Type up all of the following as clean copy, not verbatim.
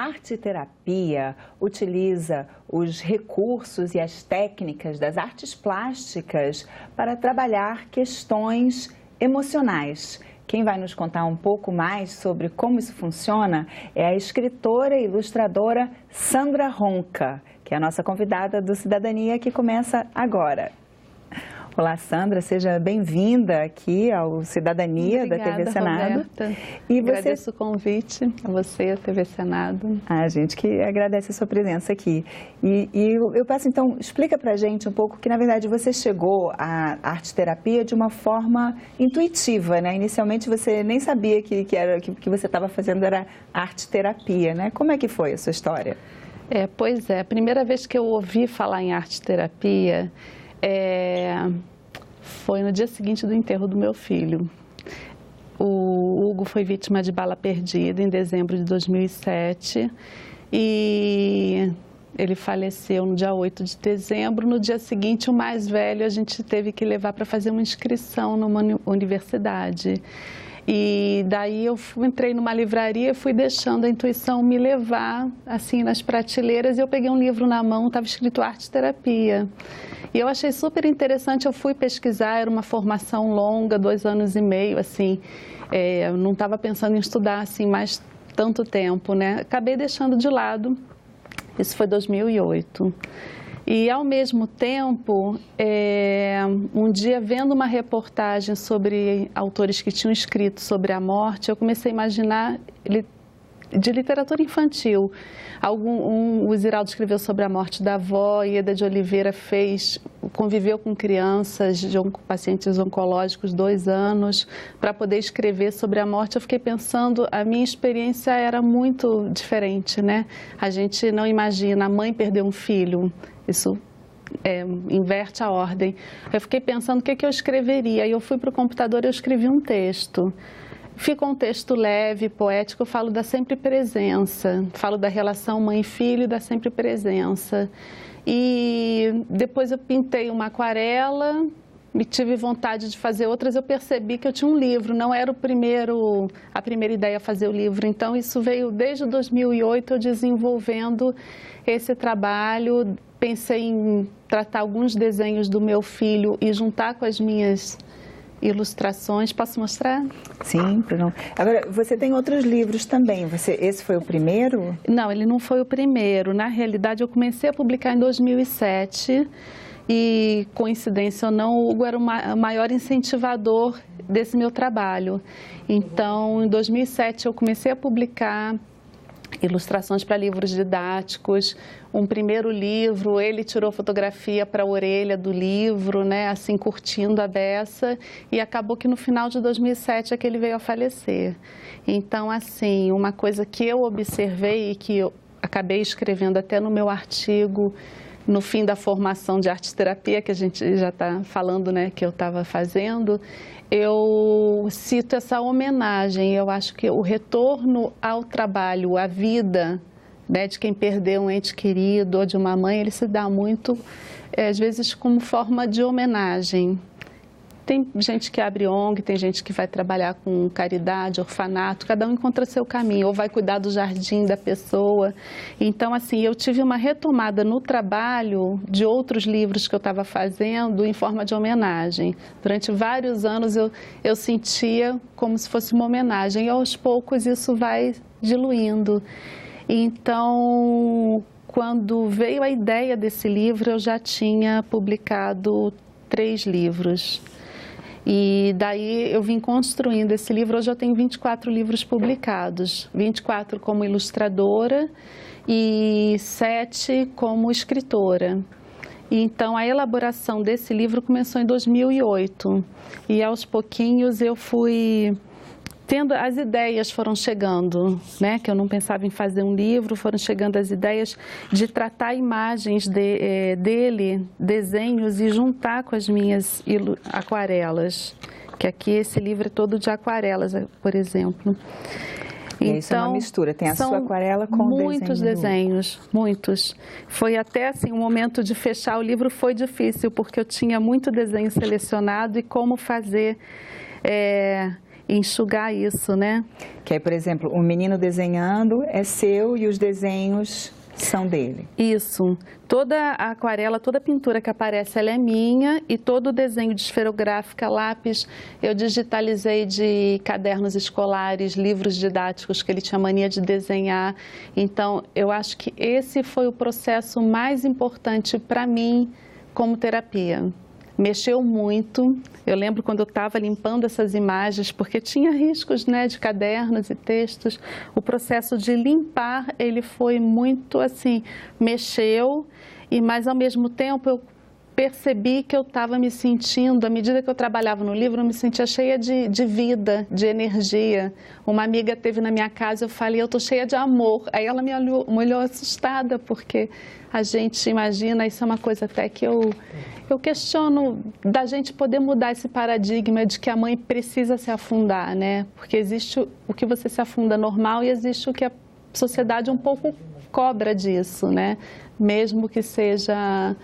arte-terapia utiliza os recursos e as técnicas das artes plásticas para trabalhar questões emocionais. Quem vai nos contar um pouco mais sobre como isso funciona é a escritora e ilustradora Sandra Ronca, que é a nossa convidada do Cidadania, que começa agora. Olá, Sandra, seja bem-vinda aqui ao Cidadania. Obrigada, da TV Senado. Roberta. E você... Agradeço o convite a você, a TV Senado. A gente que agradece a sua presença aqui. E eu peço, então, explica pra gente um pouco que, na verdade, você chegou à arte-terapia de uma forma intuitiva, né? Inicialmente, você nem sabia que você estava fazendo era arte-terapia, né? Como é que foi a sua história? Pois é, a primeira vez que eu ouvi falar em arte-terapia foi no dia seguinte do enterro do meu filho. O Hugo foi vítima de bala perdida em dezembro de 2007 e ele faleceu no dia 8 de dezembro. No dia seguinte, o mais velho, a gente teve que levar para fazer uma inscrição numa universidade. E daí eu entrei numa livraria e fui deixando a intuição me levar assim nas prateleiras e eu peguei um livro na mão, estava escrito arte-terapia. E eu achei super interessante, eu fui pesquisar, era uma formação longa, 2 anos e meio, assim, eu não estava pensando em estudar assim mais tanto tempo, né? Acabei deixando de lado, isso foi 2008. E, ao mesmo tempo, um dia, vendo uma reportagem sobre autores que tinham escrito sobre a morte, eu comecei a imaginar de literatura infantil. O Ziraldo escreveu sobre a morte da avó, Ieda de Oliveira conviveu com crianças pacientes oncológicos 2 anos, para poder escrever sobre a morte. Eu fiquei pensando, a minha experiência era muito diferente, né? A gente não imagina, a mãe perdeu um filho, isso inverte a ordem. Eu fiquei pensando o que eu escreveria, e eu fui para o computador e eu escrevi um texto. Ficou um texto leve, poético, eu falo da sempre presença, falo da relação mãe e filho e da sempre presença. E depois eu pintei uma aquarela, me tive vontade de fazer outras, eu percebi que eu tinha um livro, não era a primeira ideia fazer o livro. Então isso veio desde 2008, eu desenvolvendo esse trabalho, pensei em tratar alguns desenhos do meu filho e juntar com as minhas ilustrações. Posso mostrar? Sim, Bruno. Agora, você tem outros livros também. Esse foi o primeiro? Não, ele não foi o primeiro. Na realidade, eu comecei a publicar em 2007 e, coincidência ou não, o Hugo era o maior incentivador desse meu trabalho. Então, em 2007, eu comecei a publicar ilustrações para livros didáticos, um primeiro livro, ele tirou fotografia para a orelha do livro, né, assim, curtindo a beça, e acabou que no final de 2007 é que ele veio a falecer. Então, assim, uma coisa que eu observei e que eu acabei escrevendo até no meu artigo, no fim da formação de arte-terapia, que a gente já está falando, né, que eu estava fazendo, eu cito essa homenagem. Eu acho que o retorno ao trabalho, à vida, né, de quem perdeu um ente querido ou de uma mãe, ele se dá muito, às vezes, como forma de homenagem. Tem gente que abre ONG, tem gente que vai trabalhar com caridade, orfanato, cada um encontra seu caminho, ou vai cuidar do jardim da pessoa. Então, assim, eu tive uma retomada no trabalho de outros livros que eu estava fazendo em forma de homenagem. Durante vários anos eu sentia como se fosse uma homenagem, e aos poucos isso vai diluindo. Então, quando veio a ideia desse livro, eu já tinha publicado 3 livros. E daí eu vim construindo esse livro. Hoje eu tenho 24 livros publicados, 24 como ilustradora e 7 como escritora. Então a elaboração desse livro começou em 2008 e aos pouquinhos eu fui tendo, as ideias foram chegando, né, que eu não pensava em fazer um livro, foram chegando as ideias de tratar imagens dele, desenhos, e juntar com as minhas aquarelas, que aqui esse livro é todo de aquarelas, por exemplo. Então, isso é uma mistura, tem a sua aquarela com muitos desenhos, muitos. Foi até assim, o momento de fechar o livro foi difícil, porque eu tinha muito desenho selecionado e como fazer... enxugar isso, né? Que aí, por exemplo, o menino desenhando é seu e os desenhos são dele. Isso. Toda a aquarela, toda a pintura que aparece, ela é minha, e todo o desenho de esferográfica, lápis, eu digitalizei de cadernos escolares, livros didáticos que ele tinha mania de desenhar. Então, eu acho que esse foi o processo mais importante para mim como terapia. Mexeu muito. Eu lembro quando eu estava limpando essas imagens, porque tinha riscos, né, de cadernos e textos. O processo de limpar, ele foi muito assim, mexeu, mas ao mesmo tempo eu percebi que eu estava me sentindo, à medida que eu trabalhava no livro, eu me sentia cheia de vida, de energia. Uma amiga esteve na minha casa, eu falei, eu estou cheia de amor. Aí ela me olhou assustada, porque a gente imagina, isso é uma coisa até que eu questiono, da gente poder mudar esse paradigma de que a mãe precisa se afundar, né? Porque existe o que você se afunda normal e existe o que a sociedade um pouco cobra disso, né? Mesmo que seja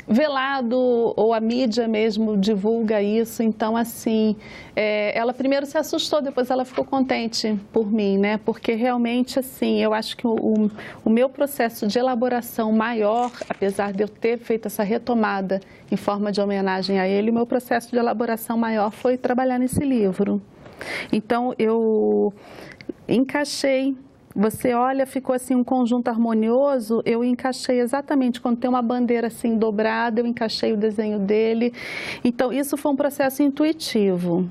velado, ou a mídia mesmo divulga isso. Então, assim, ela primeiro se assustou, depois ela ficou contente por mim, né? Porque realmente, assim, eu acho que o meu processo de elaboração maior, apesar de eu ter feito essa retomada em forma de homenagem a ele, o meu processo de elaboração maior foi trabalhar nesse livro. Então, eu encaixei. Você olha, ficou assim um conjunto harmonioso, eu encaixei exatamente, quando tem uma bandeira assim dobrada, eu encaixei o desenho dele. Então, isso foi um processo intuitivo.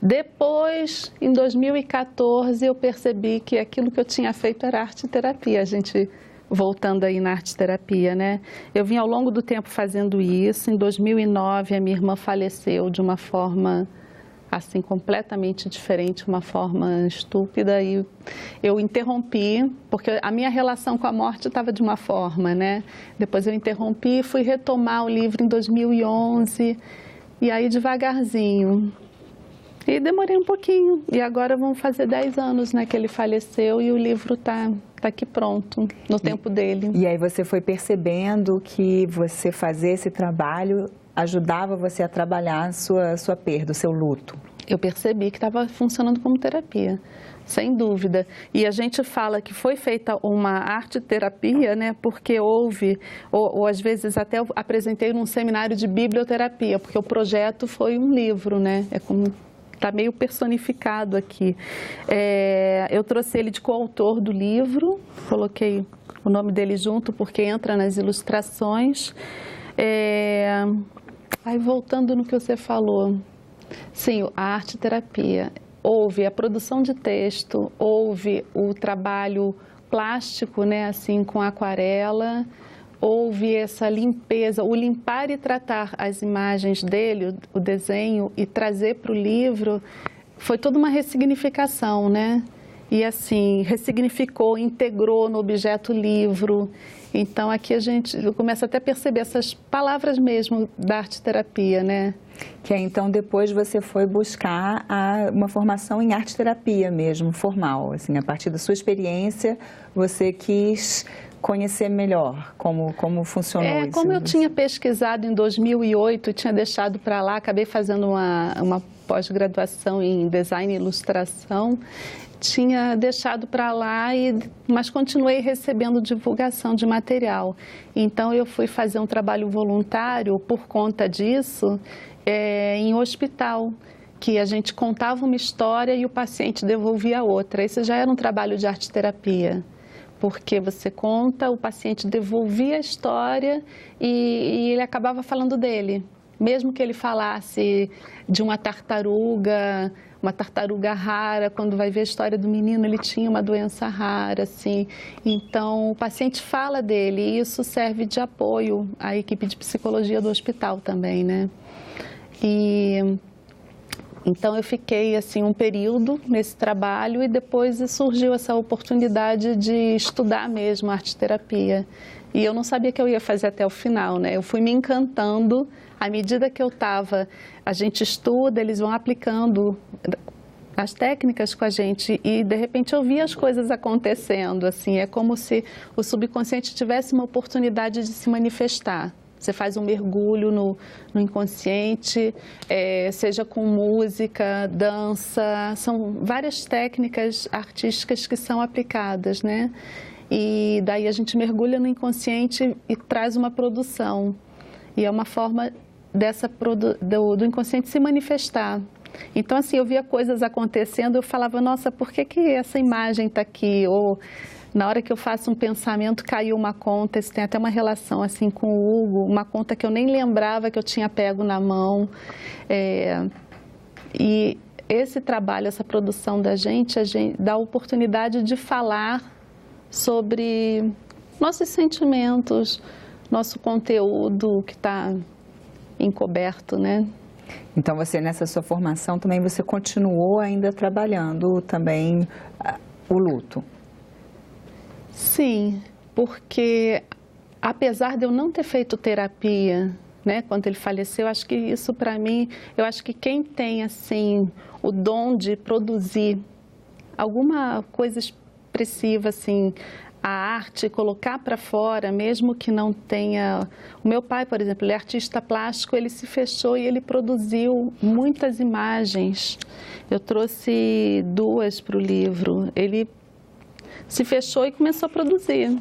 Depois, em 2014, eu percebi que aquilo que eu tinha feito era arte-terapia. A gente, voltando aí na arte-terapia, né? Eu vim ao longo do tempo fazendo isso. Em 2009, a minha irmã faleceu de uma forma assim, completamente diferente, uma forma estúpida, e eu interrompi, porque a minha relação com a morte estava de uma forma, né? Depois eu interrompi e fui retomar o livro em 2011, e aí devagarzinho. E demorei um pouquinho, e agora vão fazer 10 anos, né, que ele faleceu, e o livro tá aqui pronto, no tempo dele. E aí você foi percebendo que você fazer esse trabalho ajudava você a trabalhar a sua perda, o seu luto? Eu percebi que estava funcionando como terapia, sem dúvida. E a gente fala que foi feita uma arte-terapia, né, porque houve, ou às vezes até eu apresentei num seminário de biblioterapia, porque o projeto foi um livro, né, está meio personificado aqui. Eu trouxe ele de coautor do livro, coloquei o nome dele junto, porque entra nas ilustrações. Aí, voltando no que você falou, sim, a arte-terapia, houve a produção de texto, houve o trabalho plástico, né, assim, com aquarela, houve essa limpeza, o limpar e tratar as imagens dele, o desenho, e trazer para o livro, foi toda uma ressignificação, né? E assim, ressignificou, integrou no objeto livro. Então, aqui eu começo até a perceber essas palavras mesmo da arte-terapia, né? Que aí, então, depois você foi buscar uma formação em arte-terapia mesmo, formal, assim, a partir da sua experiência, você quis conhecer melhor como funcionou isso. Como eu tinha pesquisado em 2008 e tinha deixado para lá, acabei fazendo uma pós-graduação em design e ilustração, tinha deixado para lá, mas continuei recebendo divulgação de material. Então, eu fui fazer um trabalho voluntário por conta disso em hospital, que a gente contava uma história e o paciente devolvia outra. Esse já era um trabalho de arte-terapia, porque você conta, o paciente devolvia a história e ele acabava falando dele. Mesmo que ele falasse de uma tartaruga rara, quando vai ver a história do menino, ele tinha uma doença rara, assim. Então, o paciente fala dele e isso serve de apoio à equipe de psicologia do hospital também, né? Então, eu fiquei, assim, um período nesse trabalho e depois surgiu essa oportunidade de estudar mesmo arte-terapia. E eu não sabia que eu ia fazer até o final, né? Eu fui me encantando. À medida que eu estava, a gente estuda, eles vão aplicando as técnicas com a gente e, de repente, eu via as coisas acontecendo, assim. É como se o subconsciente tivesse uma oportunidade de se manifestar. Você faz um mergulho no inconsciente, seja com música, dança, são várias técnicas artísticas que são aplicadas, né? E daí a gente mergulha no inconsciente e traz uma produção. E é uma forma do inconsciente se manifestar. Então, assim, eu via coisas acontecendo, eu falava, nossa, por que essa imagem está aqui? Ou, na hora que eu faço um pensamento, caiu uma conta, isso tem até uma relação, assim, com o Hugo, uma conta que eu nem lembrava que eu tinha pego na mão. E esse trabalho, essa produção da gente, a gente dá a oportunidade de falar sobre nossos sentimentos, nosso conteúdo que está encoberto, né? Então, você, nessa sua formação, também você continuou ainda trabalhando também o luto? Sim, porque apesar de eu não ter feito terapia, né, quando ele faleceu, acho que isso para mim, eu acho que quem tem, assim, o dom de produzir alguma coisa expressiva, assim, a arte, colocar para fora, mesmo que não tenha... O meu pai, por exemplo, ele é artista plástico, ele se fechou e ele produziu muitas imagens. Eu trouxe 2 para o livro. Ele se fechou e começou a produzir.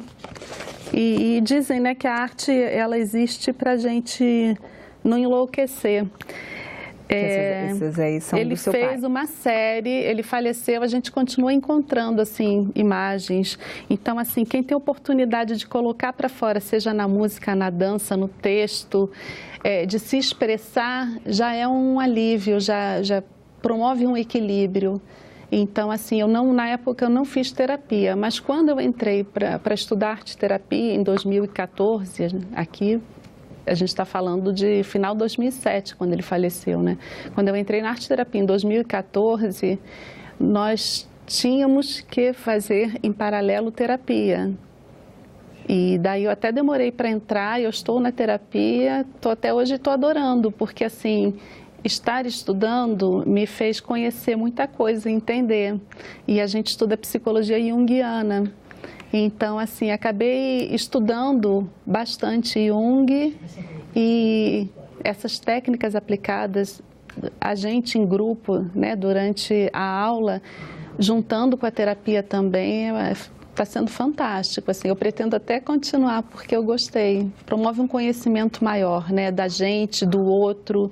E dizem, né, que a arte, ela existe para a gente não enlouquecer. Esses aí são ele do seu pai. fez uma série, ele faleceu, a gente continua encontrando, assim, imagens. Então, assim, quem tem oportunidade de colocar para fora, seja na música, na dança, no texto, de se expressar, já é um alívio, já promove um equilíbrio. Então, assim, na época eu não fiz terapia, mas quando eu entrei para estudar arte-terapia, em 2014, aqui, a gente está falando de final de 2007, quando ele faleceu, né? Quando eu entrei na arte-terapia em 2014, nós tínhamos que fazer em paralelo terapia. E daí eu até demorei para entrar, eu estou na terapia, até hoje estou adorando, porque assim, estar estudando me fez conhecer muita coisa, entender. E a gente estuda psicologia junguiana. Então, assim, acabei estudando bastante Jung e essas técnicas aplicadas, a gente em grupo, né, durante a aula, juntando com a terapia também, está sendo fantástico. Assim, eu pretendo até continuar porque eu gostei. Promove um conhecimento maior, né, da gente, do outro,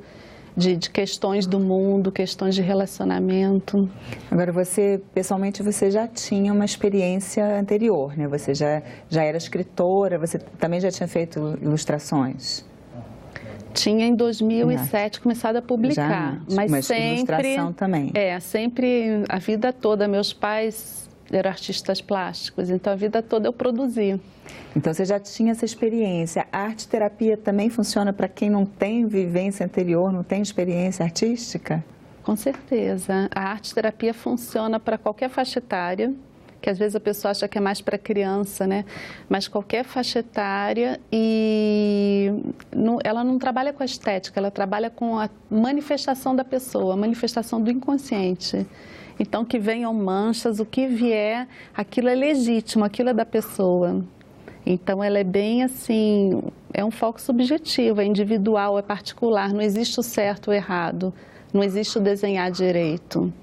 de questões do mundo, questões de relacionamento. Agora, você, pessoalmente, você já tinha uma experiência anterior, né? Você já era escritora, você também já tinha feito ilustrações? Tinha em 2007 começado a publicar, mas sempre... ilustração também? Sempre, a vida toda, meus pais eram artistas plásticos, então a vida toda eu produzi. Então, você já tinha essa experiência. A arte-terapia também funciona para quem não tem vivência anterior, não tem experiência artística? Com certeza. A arte-terapia funciona para qualquer faixa etária, que às vezes a pessoa acha que é mais para criança, né? Mas qualquer faixa etária e ela não trabalha com a estética, ela trabalha com a manifestação da pessoa, a manifestação do inconsciente. Então, que venham manchas, o que vier, aquilo é legítimo, aquilo é da pessoa. Então, ela é bem assim, é um foco subjetivo, é individual, é particular, não existe o certo ou errado, não existe o desenhar direito.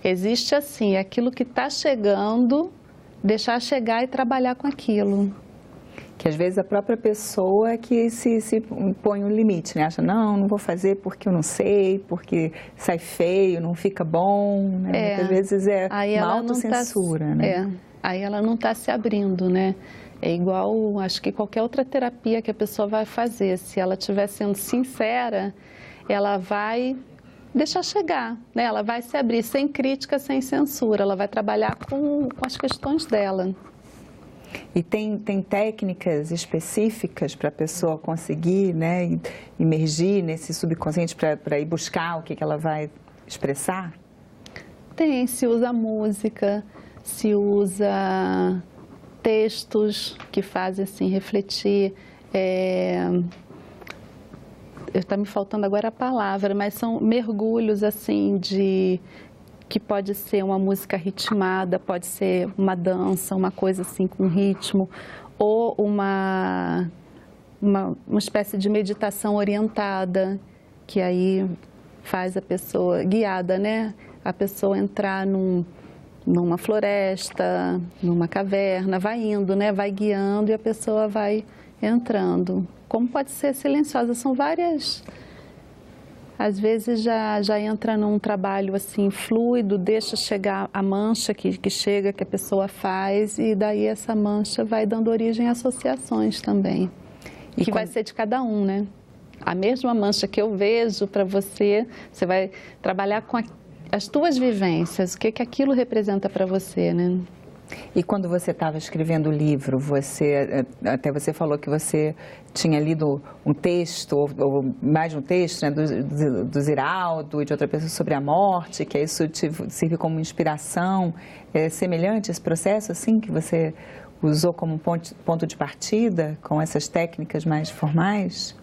Existe assim, aquilo que está chegando, deixar chegar e trabalhar com aquilo. Que às vezes a própria pessoa que se põe um limite, né? Acha, não vou fazer porque eu não sei, porque sai feio, não fica bom, né? Muitas vezes é uma autocensura, né? Aí ela não está se abrindo, né? É igual, acho que qualquer outra terapia que a pessoa vai fazer, se ela estiver sendo sincera, ela vai deixar chegar, né? Ela vai se abrir sem crítica, sem censura, ela vai trabalhar com as questões dela. E tem técnicas específicas para a pessoa conseguir, né, imergir nesse subconsciente para ir buscar o que ela vai expressar? Tem, se usa música, se usa textos que fazem assim refletir. Está me faltando agora a palavra, mas são mergulhos assim que pode ser uma música ritmada, pode ser uma dança, uma coisa assim com ritmo, ou uma espécie de meditação orientada, que aí faz a pessoa, guiada, né? A pessoa entrar numa floresta, numa caverna, vai indo, né? Vai guiando e a pessoa vai entrando. Como pode ser silenciosa, são várias... Às vezes já entra num trabalho assim fluido, deixa chegar a mancha que chega, que a pessoa faz, e daí essa mancha vai dando origem a associações também. E que vai ser de cada um, né? A mesma mancha que eu vejo para você, você vai trabalhar com as tuas vivências, o que aquilo representa para você, né? E quando você estava escrevendo o livro, até você falou que você tinha lido um texto, ou mais de um texto, né, do Ziraldo e de outra pessoa sobre a morte, que isso te serve como inspiração. É semelhante esse processo, assim, que você usou como ponto de partida, com essas técnicas mais formais?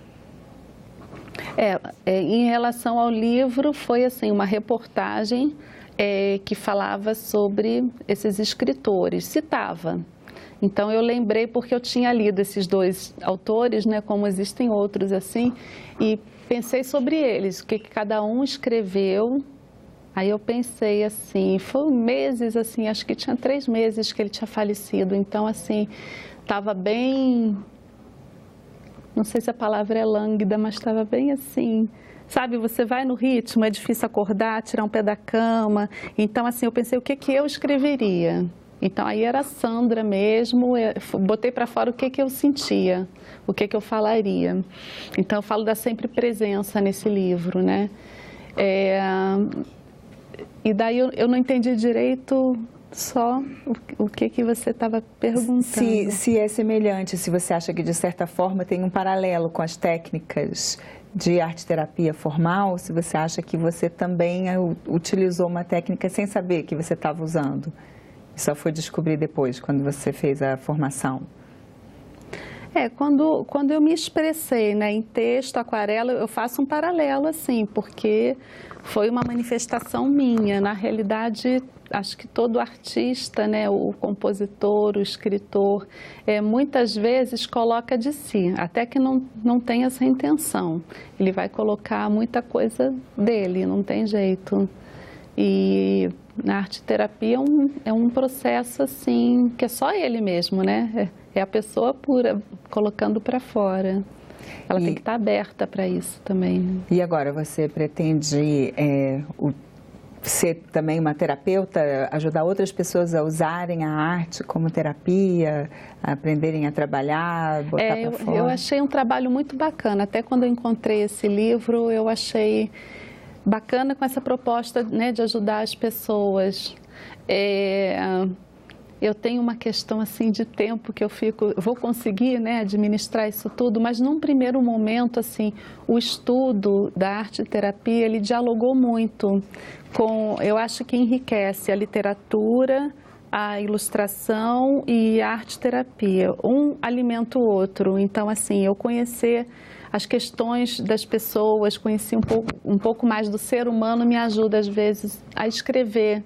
Em relação ao livro, foi assim, uma reportagem que falava sobre esses escritores, citava. Então eu lembrei porque eu tinha lido esses dois autores, né, como existem outros assim, e pensei sobre eles, o que cada um escreveu. Aí eu pensei assim, foi meses assim, acho que tinha 3 meses que ele tinha falecido, então assim, estava bem, não sei se a palavra é lânguida, mas estava bem assim... Sabe, você vai no ritmo, é difícil acordar, tirar um pé da cama. Então, assim, eu pensei, o que eu escreveria? Então, aí era a Sandra mesmo, botei para fora o que eu sentia, o que eu falaria. Então, eu falo da sempre presença nesse livro, né? E daí eu não entendi direito só o que você estava perguntando. Se é semelhante, se você acha que, de certa forma, tem um paralelo com as técnicas de arte-terapia formal, se você acha que você também utilizou uma técnica sem saber que você estava usando. E só foi descobrir depois, quando você fez a formação. Quando eu me expressei, né, em texto, aquarela, eu faço um paralelo, assim, porque foi uma manifestação minha. Na realidade, acho que todo artista, né, o compositor, o escritor, muitas vezes coloca de si, até que não tem essa intenção. Ele vai colocar muita coisa dele, não tem jeito. E na arte-terapia é um processo, assim, que é só ele mesmo, né? É a pessoa pura, colocando para fora. Ela tem que estar aberta para isso também. E agora, você pretende ser também uma terapeuta, ajudar outras pessoas a usarem a arte como terapia, a aprenderem a trabalhar, botar para fora? Eu achei um trabalho muito bacana. Até quando eu encontrei esse livro, eu achei bacana com essa proposta, né, de ajudar as pessoas. Eu tenho uma questão assim de tempo que eu vou conseguir, né, administrar isso tudo, mas num primeiro momento, assim, o estudo da arte-terapia, ele dialogou muito eu acho que enriquece a literatura, a ilustração e a arte-terapia. Um alimenta o outro. Então, assim, eu conhecer as questões das pessoas, conhecer um pouco mais do ser humano, me ajuda, às vezes, a escrever,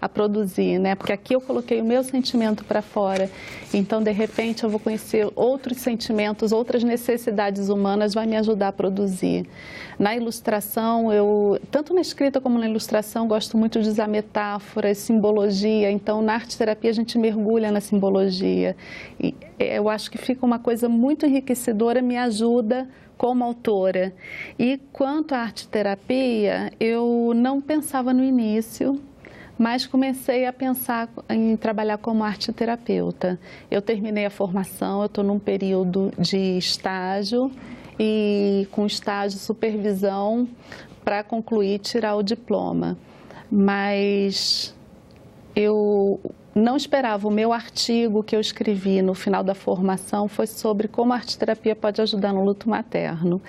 a produzir, né? Porque aqui eu coloquei o meu sentimento para fora, então de repente eu vou conhecer outros sentimentos, outras necessidades humanas, vai me ajudar a produzir. Na ilustração, tanto na escrita como na ilustração, gosto muito de usar metáforas, simbologia, então na arte-terapia a gente mergulha na simbologia. E eu acho que fica uma coisa muito enriquecedora, me ajuda como autora. E quanto à arte-terapia, eu não pensava no início, mas comecei a pensar em trabalhar como arte-terapeuta. Eu terminei a formação, eu estou num período de estágio e com estágio supervisão para concluir, tirar o diploma. Mas eu não esperava, o meu artigo que eu escrevi no final da formação foi sobre como a arte-terapia pode ajudar no luto materno.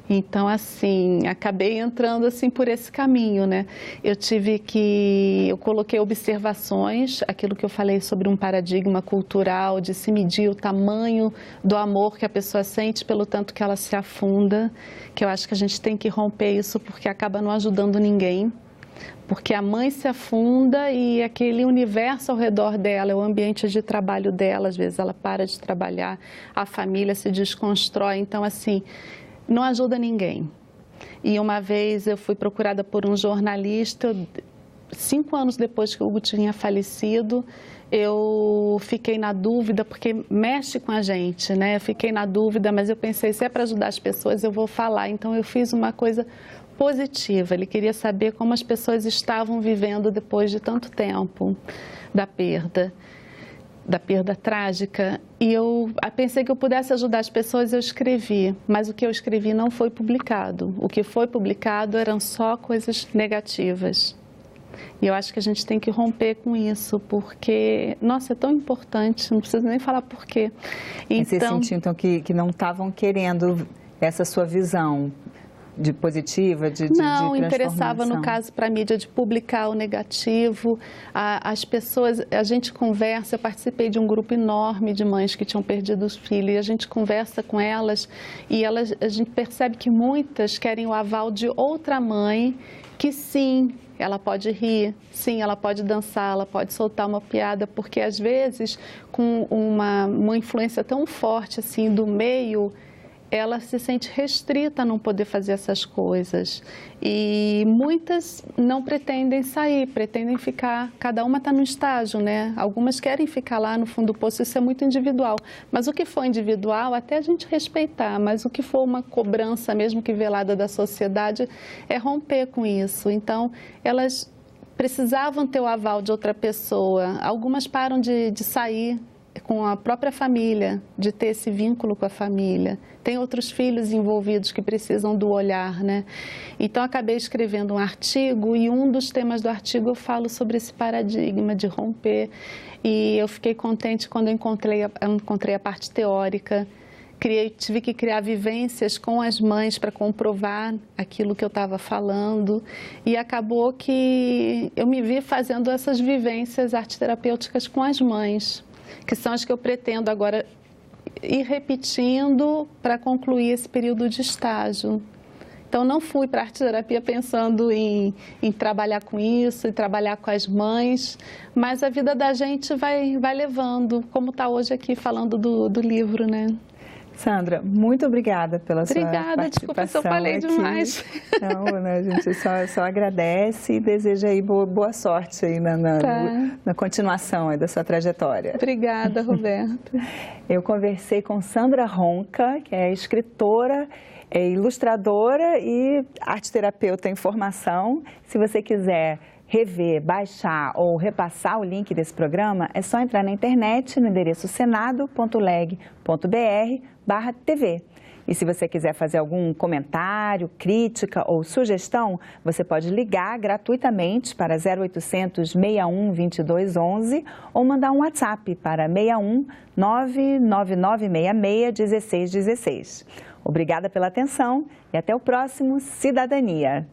Então, assim, acabei entrando assim por esse caminho, né? Eu coloquei observações, aquilo que eu falei sobre um paradigma cultural de se medir o tamanho do amor que a pessoa sente pelo tanto que ela se afunda, que eu acho que a gente tem que romper isso porque acaba não ajudando ninguém. porque a mãe se afunda e aquele universo ao redor dela, o ambiente de trabalho dela, às vezes ela para de trabalhar, a família se desconstrói, então assim, não ajuda ninguém. E uma vez eu fui procurada por um jornalista, 5 anos depois que o Hugo tinha falecido, eu fiquei na dúvida, porque mexe com a gente, né? Eu fiquei na dúvida, mas eu pensei, se é para ajudar as pessoas, eu vou falar. Então eu fiz uma coisa positiva, ele queria saber como as pessoas estavam vivendo depois de tanto tempo da perda trágica, e eu pensei que eu pudesse ajudar as pessoas, eu escrevi, mas o que eu escrevi não foi publicado. O que foi publicado eram só coisas negativas. E eu acho que a gente tem que romper com isso, porque, nossa, é tão importante, não preciso nem falar por quê. Então, você sentiu, então, que não estavam querendo essa sua visão de positiva, de Não, interessava, no caso, para a mídia, de publicar o negativo. As pessoas, a gente conversa, eu participei de um grupo enorme de mães que tinham perdido os filhos, e a gente conversa com elas, e a gente percebe que muitas querem o aval de outra mãe, que sim, ela pode rir, sim, ela pode dançar, ela pode soltar uma piada, porque às vezes, com uma influência tão forte assim do meio, ela se sente restrita a não poder fazer essas coisas. E muitas não pretendem sair, pretendem ficar, cada uma está no estágio, né? Algumas querem ficar lá no fundo do poço, isso é muito individual. Mas o que for individual, até a gente respeitar, mas o que for uma cobrança, mesmo que velada da sociedade, é romper com isso. Então, elas precisavam ter o aval de outra pessoa. Algumas param de sair com a própria família, de ter esse vínculo com a família. Tem outros filhos envolvidos que precisam do olhar, né? Então, acabei escrevendo um artigo, e um dos temas do artigo eu falo sobre esse paradigma de romper. E eu fiquei contente quando eu encontrei a parte teórica. Tive que criar vivências com as mães para comprovar aquilo que eu estava falando, e acabou que eu me vi fazendo essas vivências arte-terapêuticas com as mães, que são as que eu pretendo agora ir repetindo para concluir esse período de estágio. Então, não fui para a arte-terapia pensando em trabalhar com isso, em trabalhar com as mães, mas a vida da gente vai levando, como está hoje aqui falando do livro, né? Sandra, muito obrigada pela sua participação. Obrigada, desculpa se eu falei aqui. Demais. Não, né, a gente só agradece e deseja aí boa sorte aí na continuação aí da sua trajetória. Obrigada, Roberto. Eu conversei com Sandra Ronca, que é escritora, é ilustradora e arte-terapeuta em formação. Se você quiser rever, baixar ou repassar o link desse programa, é só entrar na internet no endereço senado.leg.br/TV. E se você quiser fazer algum comentário, crítica ou sugestão, você pode ligar gratuitamente para 0800 61 2211 ou mandar um WhatsApp para 61 99966 1616. Obrigada pela atenção e até o próximo Cidadania.